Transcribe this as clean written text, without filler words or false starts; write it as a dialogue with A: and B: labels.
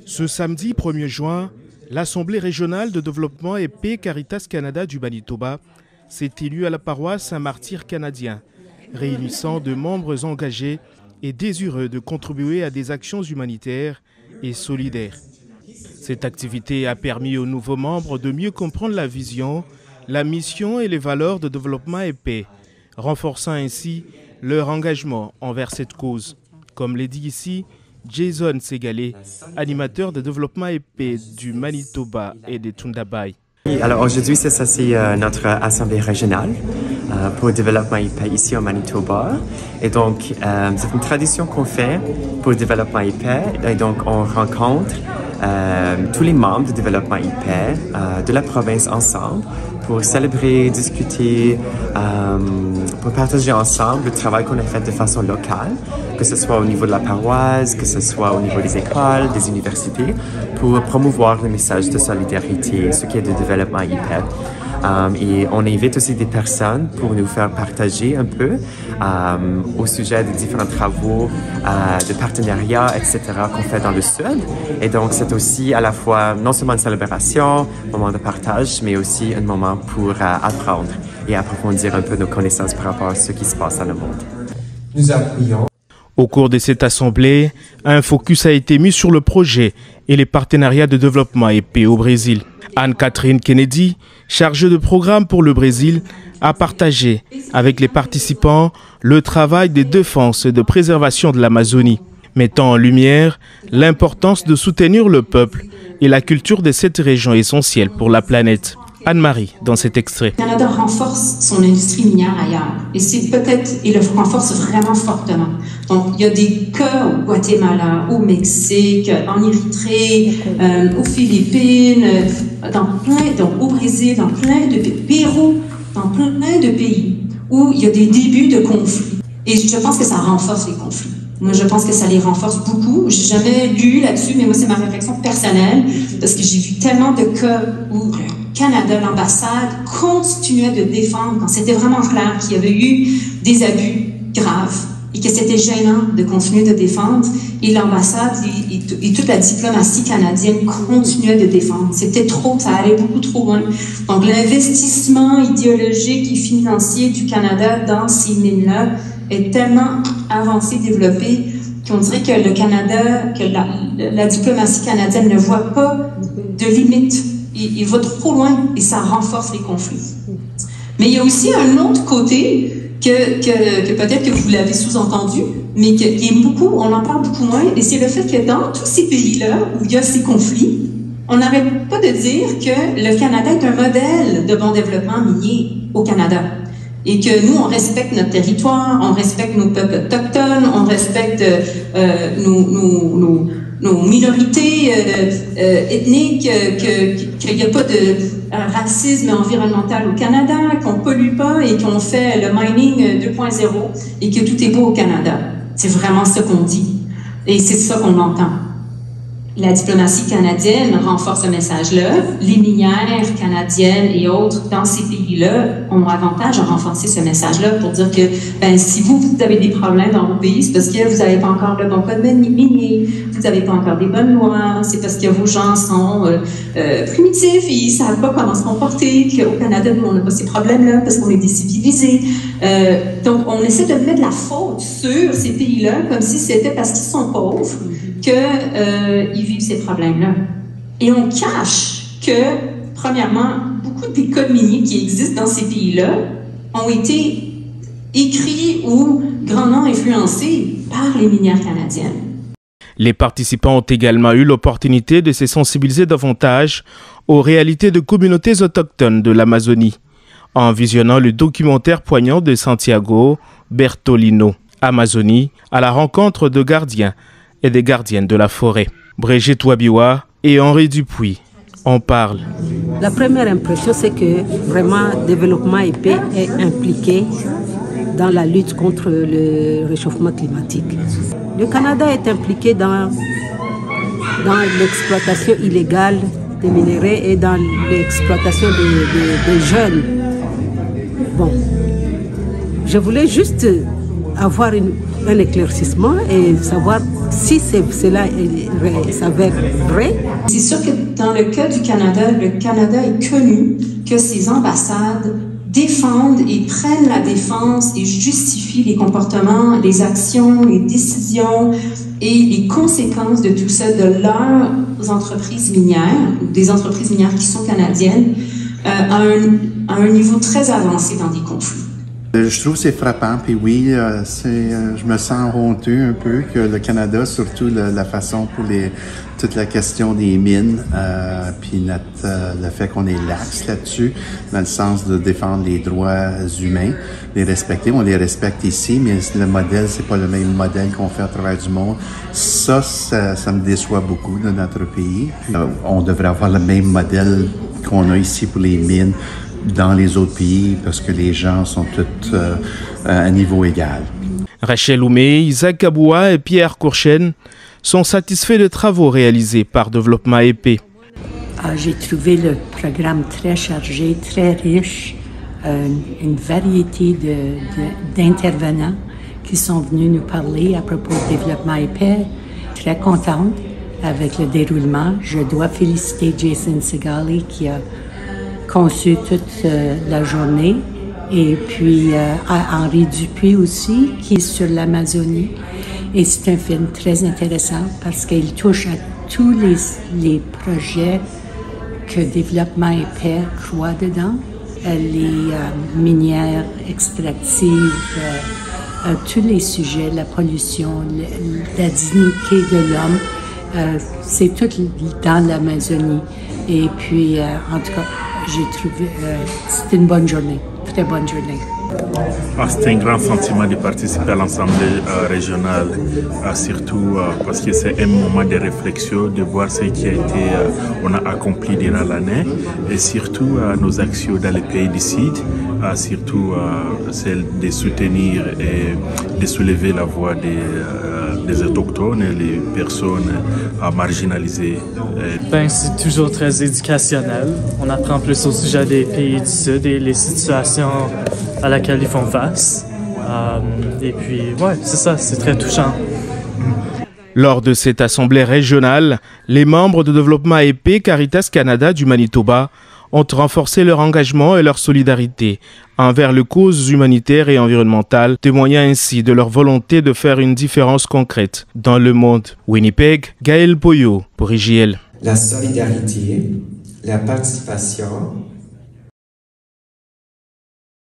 A: Ce samedi 1er juin, l'Assemblée régionale de développement et paix Caritas Canada du Manitoba s'est élue à la paroisse Saint-Martyr canadien, réunissant de membres engagés et désireux de contribuer à des actions humanitaires et solidaires. Cette activité a permis aux nouveaux membres de mieux comprendre la vision, la mission et les valeurs de développement et paix, renforçant ainsi leur engagement envers cette cause. Comme l'a dit ici Jason Segalé, animateur de développement et paix du Manitoba et des Tundabay.
B: Alors aujourd'hui, c'est notre assemblée régionale pour le développement et paix ici au Manitoba. Et donc, c'est une tradition qu'on fait pour le développement et paix. Et donc, on rencontre tous les membres du développement et paix de la province ensemble pour célébrer, discuter, pour partager ensemble le travail qu'on a fait de façon locale, que ce soit au niveau de la paroisse, que ce soit au niveau des écoles, des universités, pour promouvoir le message de solidarité, ce qui est de développement et paix. Et on invite aussi des personnes pour nous faire partager un peu au sujet des différents travaux de partenariat, etc. qu'on fait dans le Sud. Et donc, c'est aussi à la fois non seulement une célébration, un moment de partage, mais aussi un moment pour apprendre et approfondir un peu nos connaissances par rapport à ce qui se passe dans le monde.
C: Nous appuyons.
A: Au cours de cette assemblée, un focus a été mis sur le projet et les partenariats de développement et paix au Brésil. Anne-Catherine Kennedy, chargée de programme pour le Brésil, a partagé avec les participants le travail de défense et de préservation de l'Amazonie, mettant en lumière l'importance de soutenir le peuple et la culture de cette région essentielle pour la planète. Anne-Marie, dans cet extrait.
D: Le Canada renforce son industrie minière ailleurs et le renforce vraiment fortement. Donc, il y a des cas au Guatemala, au Mexique, en Érythrée, aux Philippines, au Brésil, dans plein de pays, Pérou, dans plein de pays où il y a des débuts de conflits. Et je pense que ça renforce les conflits. Moi, je pense que ça les renforce beaucoup. J'ai jamais lu là-dessus, mais moi, c'est ma réflexion personnelle, parce que j'ai vu tellement de cas où le Canada, l'ambassade, continuait de défendre quand c'était vraiment clair qu'il y avait eu des abus graves et que c'était gênant de continuer de défendre. Et l'ambassade et toute la diplomatie canadienne continuait de défendre. C'était trop, ça allait beaucoup trop loin. Donc, l'investissement idéologique et financier du Canada dans ces mines-là est tellement avancé, développé, qu'on dirait que le Canada, que la diplomatie canadienne ne voit pas de limite. Il va trop loin et ça renforce les conflits. Mais il y a aussi un autre côté que peut-être que vous l'avez sous-entendu, mais qui est beaucoup, on en parle beaucoup moins, et c'est le fait que dans tous ces pays-là où il y a ces conflits, on n'arrête pas de dire que le Canada est un modèle de bon développement minier au Canada. Et que nous, on respecte notre territoire, on respecte nos peuples autochtones, on respecte nos minorités ethniques, qu'il n'y a pas de racisme environnemental au Canada, qu'on ne pollue pas et qu'on fait le mining 2.0 et que tout est beau au Canada. C'est vraiment ce qu'on dit. Et c'est ça qu'on entend. La diplomatie canadienne renforce ce message-là. Les minières canadiennes et autres dans ces pays-là ont avantage à renforcer ce message-là pour dire que si vous avez des problèmes dans vos pays, c'est parce que vous n'avez pas encore le bon code minier, vous n'avez pas encore des bonnes lois, c'est parce que vos gens sont primitifs et ils ne savent pas comment se comporter, qu'au Canada, nous, on n'a pas ces problèmes-là parce qu'on est décivilisés. Donc, on essaie de mettre la faute sur ces pays-là comme si c'était parce qu'ils sont pauvres qu'ils vivent ces problèmes-là. Et on cache que, premièrement, beaucoup des codes miniers qui existent dans ces pays-là ont été écrits ou grandement influencés par les minières canadiennes.
A: Les participants ont également eu l'opportunité de se sensibiliser davantage aux réalités de communautés autochtones de l'Amazonie, en visionnant le documentaire poignant de Santiago Bertolino, Amazonie, à la rencontre de gardiens et des gardiennes de la forêt. Brigitte Wabiwa et Henri Dupuis en parlent.
E: La première impression, c'est que vraiment, développement et paix est impliqué dans la lutte contre le réchauffement climatique. Le Canada est impliqué dans l'exploitation illégale des minerais et dans l'exploitation des jeunes. Bon, je voulais juste avoir un éclaircissement et savoir si cela s'avère vrai.
D: C'est sûr que dans le cas du Canada est connu que ses ambassades défendent et prennent la défense et justifient les comportements, les actions, les décisions et les conséquences de tout ça de leurs entreprises minières, des entreprises minières qui sont canadiennes, à un niveau très avancé dans des conflits.
F: Je trouve que c'est frappant, puis oui, je me sens honteux un peu que le Canada, surtout la façon pour toute la question des mines, puis le fait qu'on est lax là-dessus, dans le sens de défendre les droits humains, les respecter. On les respecte ici, mais le modèle, c'est pas le même modèle qu'on fait à travers du monde. Ça me déçoit beaucoup de notre pays. On devrait avoir le même modèle qu'on a ici pour les mines dans les autres pays, parce que les gens sont tous à un niveau égal.
A: Rachel Oumé, Isaac Kaboua et Pierre Courchen sont satisfaits des travaux réalisés par Développement EP.
G: J'ai trouvé le programme très chargé, très riche, une variété d'intervenants qui sont venus nous parler à propos du Développement EP. Très contente avec le déroulement. Je dois féliciter Jason Segali qui a conçu toute la journée, et puis Henri Dupuis aussi, qui est sur l'Amazonie. Et c'est un film très intéressant parce qu'il touche à tous les projets que Développement EP croit dedans. Les minières extractives, tous les sujets, la pollution, la dignité de l'homme, c'est tout dans l'Amazonie. Et puis, en tout cas, j'ai trouvé c'était une bonne journée, très bonne journée.
H: C'était un grand sentiment de participer à l'Assemblée régionale, surtout parce que c'est un moment de réflexion, de voir ce qui a été, on a accompli durant l'année, et surtout nos actions dans les pays du Sud, surtout celle de soutenir et de soulever la voix des autochtones et les personnes marginalisées.
I: C'est toujours très éducationnel. On apprend plus au sujet des pays du Sud et les situations à laquelle ils font face. Et puis, ouais, c'est ça, c'est très touchant.
A: Lors de cette assemblée régionale, les membres de Développement EP Caritas Canada du Manitoba ont renforcé leur engagement et leur solidarité envers les causes humanitaires et environnementales, témoignant ainsi de leur volonté de faire une différence concrète dans le monde. Winnipeg, Gaël Poyo pour IJL.
C: La solidarité, la participation